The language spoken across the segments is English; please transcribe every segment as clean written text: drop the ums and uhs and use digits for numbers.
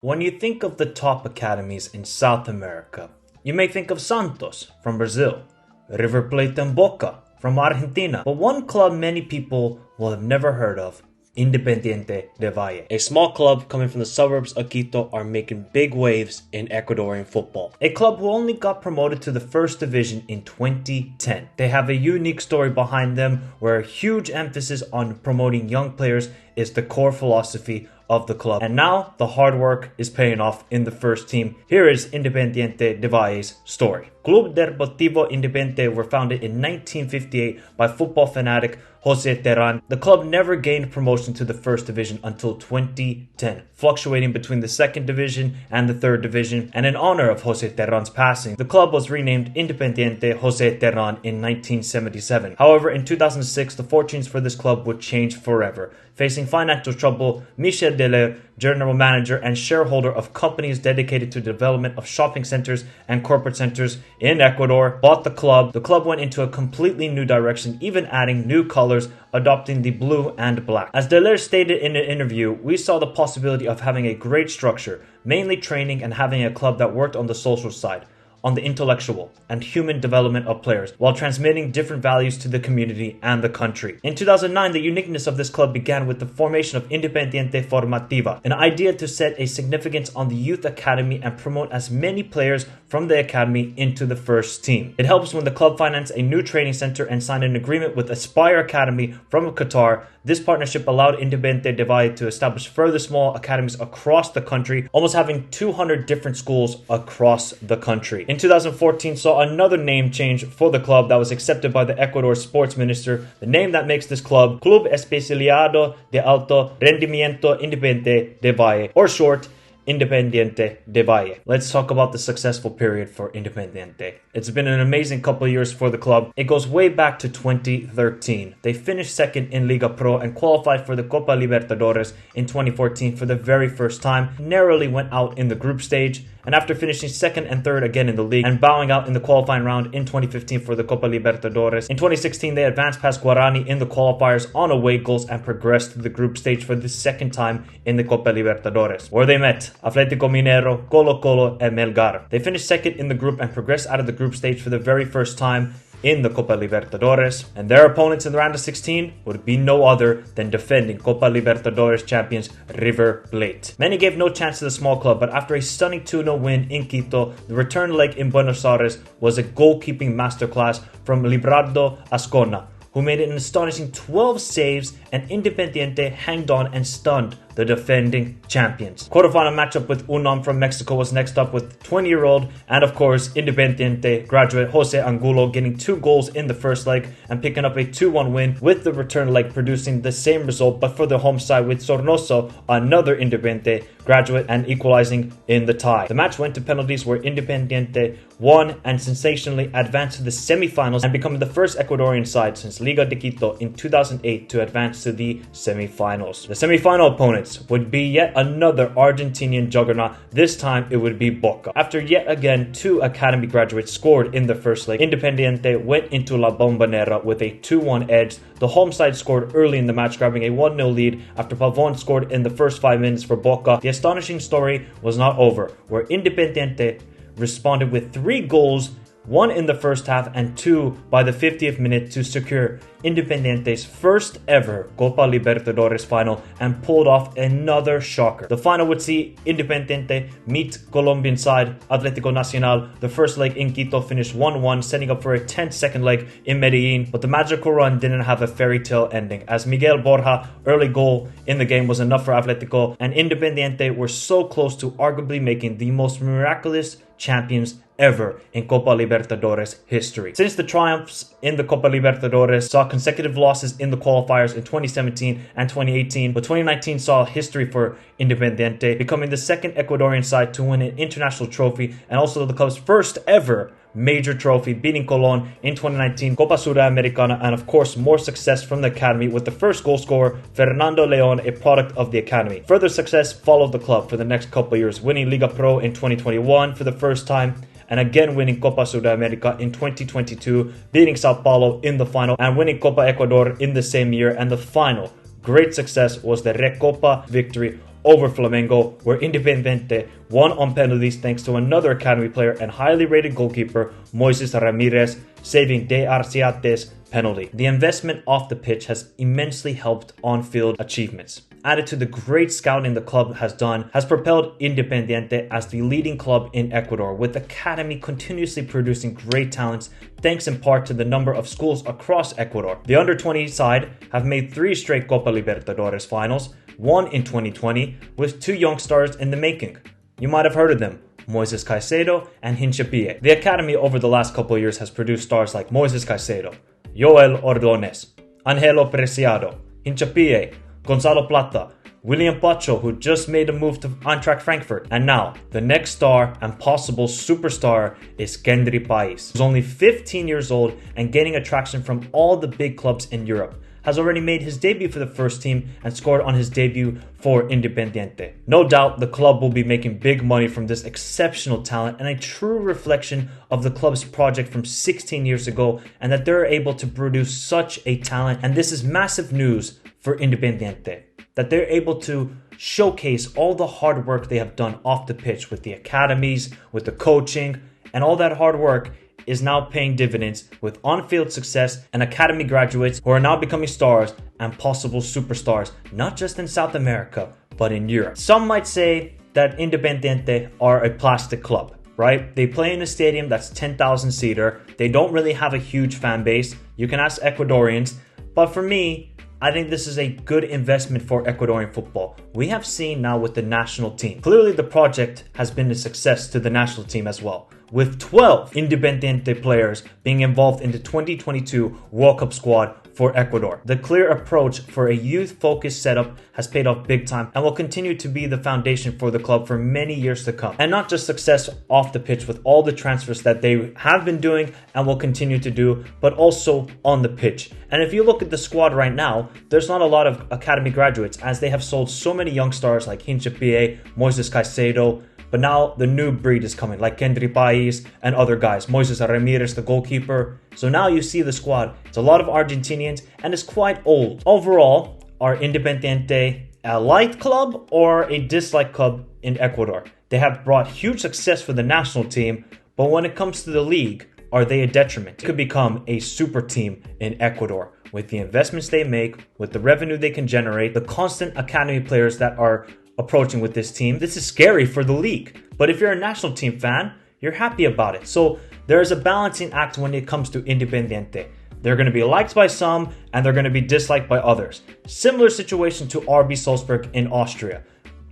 When you think of the top academies in South America, you may think of Santos from Brazil, River Plate and Boca from Argentina, but one club many people will have never heard of, Independiente del Valle. A small club coming from the suburbs of Quito are making big waves in Ecuadorian football. A club who only got promoted to the first division in 2010. They have a unique story behind them where a huge emphasis on promoting young players is the core philosophy of the club. And now the hard work is paying off in the first team. Here is Independiente del Valle's story. Club Deportivo Independiente were founded in 1958 by football fanatic Jose Terran. The club never gained promotion to the first division until 2010, fluctuating between the second division and the third division. And in honor of Jose Terran's passing, the club was renamed Independiente Jose Terran in 1977. However, in 2006, the fortunes for this club would change forever. Facing financial trouble, Michel Deler, general manager and shareholder of companies dedicated to the development of shopping centers and corporate centers in Ecuador, bought the club. The club went into a completely new direction, even adding new colors, adopting the blue and black. As Deler stated in an interview, we saw the possibility of having a great structure, mainly training and having a club that worked on the social side, on the intellectual and human development of players, while transmitting different values to the community and the country. In 2009, the uniqueness of this club began with the formation of Independiente Formativa, an idea to set a significance on the youth academy and promote as many players from the academy into the first team. It helps when the club financed a new training center and signed an agreement with Aspire Academy from Qatar. This partnership allowed Independiente del Valle to establish further small academies across the country, almost having 200 different schools across the country. In 2014 saw another name change for the club that was accepted by the Ecuador sports minister. The name that makes this club Club Especializado de Alto Rendimiento Independiente del Valle, or short, Independiente del Valle. Let's talk about the successful period for Independiente. It's been an amazing couple of years for the club. It goes way back to 2013. They finished second in Liga Pro and qualified for the Copa Libertadores in 2014 for the very first time. Narrowly went out in the group stage, and after finishing second and third again in the league and bowing out in the qualifying round in 2015 for the Copa Libertadores, in 2016 they advanced past Guarani in the qualifiers on away goals and progressed to the group stage for the second time in the Copa Libertadores, where they met Atlético Mineiro, Colo-Colo, and Melgar. They finished second in the group and progressed out of the group stage for the very first time in the Copa Libertadores, and their opponents in the round of 16 would be no other than defending Copa Libertadores champions River Plate. Many gave no chance to the small club, but after a stunning 2-0 win in Quito, the return leg in Buenos Aires was a goalkeeping masterclass from Librardo Ascona, who made an astonishing 12 saves, and Independiente hanged on and stunned the defending champions. Quarterfinal matchup with UNAM from Mexico was next up, with 20-year-old and of course Independiente graduate Jose Angulo getting 2 goals in the first leg and picking up a 2-1 win, with the return leg producing the same result but for the home side, with Sornoso, another Independiente graduate, and equalizing in the tie. The match went to penalties where Independiente won and sensationally advanced to the semifinals and becoming the first Ecuadorian side since Liga de Quito in 2008 to advance to the semifinals. The semifinal opponents would be yet another Argentinian juggernaut. This time it would be Boca. After yet again 2 academy graduates scored in the first leg, Independiente went into La Bombonera with a 2-1 edge. The home side scored early in the match, grabbing a 1-0 lead after Pavon scored in the first 5 minutes for Boca. The astonishing story was not over, where Independiente responded with 3 goals, 1 in the first half and 2 by the 50th minute, to secure Independiente's first ever Copa Libertadores final and pulled off another shocker. The final would see Independiente meet Colombian side Atlético Nacional. The first leg in Quito finished 1-1, setting up for a 10-second leg in Medellin, but the magical run didn't have a fairy tale ending, as Miguel Borja early goal in the game was enough for Atlético, and Independiente were so close to arguably making the most miraculous champions ever in Copa Libertadores history. Since the triumphs in the Copa Libertadores saw consecutive losses in the qualifiers in 2017 and 2018, but 2019 saw history for Independiente, becoming the second Ecuadorian side to win an international trophy and also the club's first ever major trophy, beating Colón in 2019, Copa Sudamericana, and of course more success from the academy, with the first goal scorer Fernando León, a product of the academy. Further success followed the club for the next couple of years, winning Liga Pro in 2021 for the first time, and again winning Copa Sudamerica in 2022, beating Sao Paulo in the final, and winning Copa Ecuador in the same year. And the final great success was the Recopa victory over Flamengo, where Independiente won on penalties thanks to another academy player and highly rated goalkeeper Moises Ramirez saving De Arciate's penalty. The investment off the pitch has immensely helped on-field achievements. Added to the great scouting the club has done, has propelled Independiente as the leading club in Ecuador, with the academy continuously producing great talents thanks in part to the number of schools across Ecuador. The under-20 side have made 3 straight Copa Libertadores finals, one in 2020, with 2 young stars in the making. You might have heard of them, Moises Caicedo and Hinchapie. The academy over the last couple of years has produced stars like Moises Caicedo, Joel Ordonez, Angelo Preciado, Hinchapie, Gonzalo Plata, William Pacho, who just made a move to Eintracht Frankfurt, and now the next star and possible superstar is Kendry Pais, who's only 15 years old and gaining attraction from all the big clubs in Europe. Has already made his debut for the first team and scored on his debut for Independiente. No doubt the club will be making big money from this exceptional talent and a true reflection of the club's project from 16 years ago, and that they're able to produce such a talent. And this is massive news for Independiente, that they're able to showcase all the hard work they have done off the pitch with the academies, with the coaching, and all that hard work is now paying dividends with on-field success and academy graduates who are now becoming stars and possible superstars, not just in South America, but in Europe. Some might say that Independiente are a plastic club, right? They play in a stadium that's 10,000 seater. They don't really have a huge fan base. You can ask Ecuadorians, but for me, I think this is a good investment for Ecuadorian football. We have seen now with the national team. Clearly the project has been a success to the national team as well, with 12 Independiente players being involved in the 2022 World Cup squad for Ecuador. The clear approach for a youth-focused setup has paid off big time and will continue to be the foundation for the club for many years to come. And not just success off the pitch with all the transfers that they have been doing and will continue to do, but also on the pitch. And if you look at the squad right now, there's not a lot of academy graduates, as they have sold so many young stars like Hinchapie, Moises Caicedo, but now the new breed is coming, like Kendry Pais and other guys. Moises Ramirez, the goalkeeper. So now you see the squad. It's a lot of Argentinians and it's quite old. Overall, are Independiente a light club or a dislike club in Ecuador? They have brought huge success for the national team, but when it comes to the league, are they a detriment? It could become a super team in Ecuador with the investments they make, with the revenue they can generate, the constant academy players that are approaching with this team. This is scary for the league. But if you're a national team fan, you're happy about it. So there is a balancing act when it comes to Independiente. They're going to be liked by some and they're going to be disliked by others. Similar situation to RB Salzburg in Austria.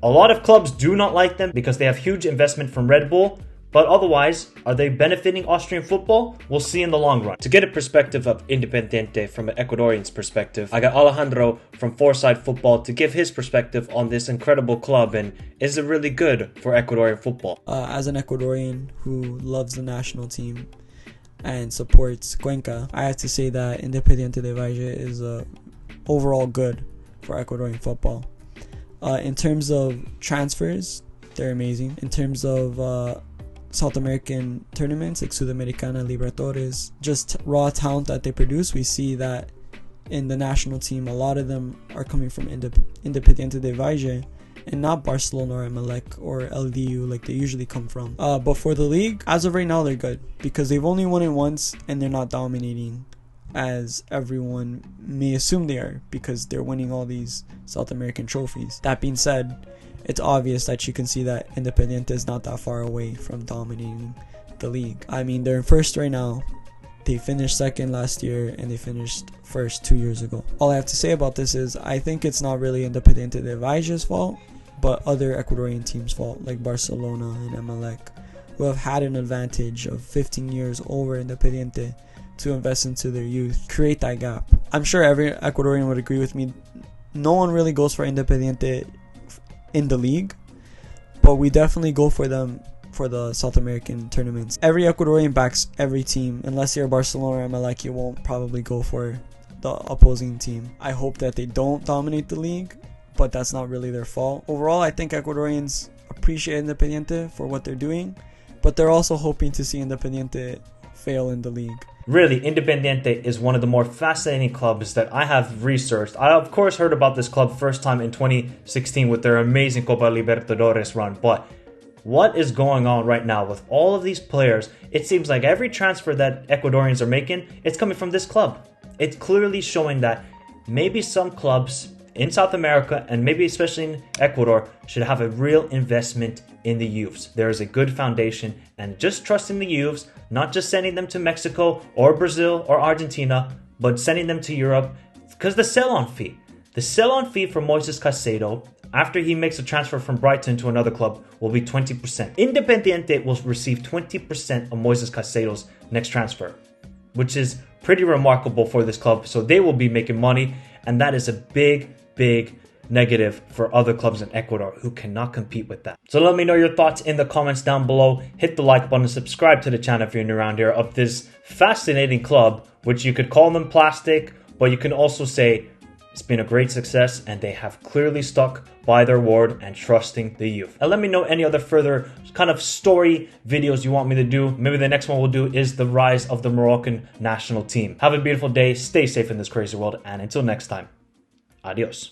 A lot of clubs do not like them because they have huge investment from Red Bull. But otherwise, are they benefiting Austrian football? We'll see in the long run. To get a perspective of Independiente from an Ecuadorian's perspective, I got Alejandro from Foreside Football to give his perspective on this incredible club, and is it really good for Ecuadorian football? As an Ecuadorian who loves the national team and supports Cuenca, I have to say that Independiente del Valle is overall good for Ecuadorian football. In terms of transfers, they're amazing. In terms of South American tournaments like Sudamericana, Libertadores, just raw talent that they produce, we see that in the national team, a lot of them are coming from Independiente del Valle and not Barcelona or Emelec or LDU like they usually come from. But for the league, as of right now, they're good because they've only won it once and they're not dominating as everyone may assume they are because they're winning all these South American trophies. That being said, it's obvious that you can see that Independiente is not that far away from dominating the league. I mean, they're in first right now. They finished second last year and they finished first 2 years ago. All I have to say about this is I think it's not really Independiente del Valle's fault, but other Ecuadorian teams' fault, like Barcelona and Emelec, who have had an advantage of 15 years over Independiente to invest into their youth, create that gap. I'm sure every Ecuadorian would agree with me. No one really goes for Independiente in the league, but we definitely go for them for the South American tournaments. Every Ecuadorian backs every team. Unless you're Barcelona or Emelec, you won't probably go for the opposing team. I hope that they don't dominate the league, but that's not really their fault. Overall, I think Ecuadorians appreciate Independiente for what they're doing, but they're also hoping to see Independiente fail in the league Really, Independiente is one of the more fascinating clubs that I have researched. I, of course, heard about this club first time in 2016 with their amazing Copa Libertadores run, but what is going on right now with all of these players? It seems like every transfer that Ecuadorians are making, it's coming from this club. It's clearly showing that maybe some clubs in South America, and maybe especially in Ecuador, should have a real investment in the youths. There is a good foundation, and just trusting the youths, not just sending them to Mexico or Brazil or Argentina, but sending them to Europe, because the sell-on fee for Moises Caicedo, after he makes a transfer from Brighton to another club, will be 20%. Independiente will receive 20% of Moises Caicedo's next transfer, which is pretty remarkable for this club. So they will be making money, and that is a big negative for other clubs in Ecuador who cannot compete with that. So let me know your thoughts in the comments down below. Hit the like button, subscribe to the channel if you're new around here, of this fascinating club, which you could call them plastic, but you can also say it's been a great success and they have clearly stuck by their word and trusting the youth. And let me know any other further kind of story videos you want me to do. Maybe the next one we'll do is the rise of the Moroccan national team. Have a beautiful day, stay safe in this crazy world, and until next time, adios.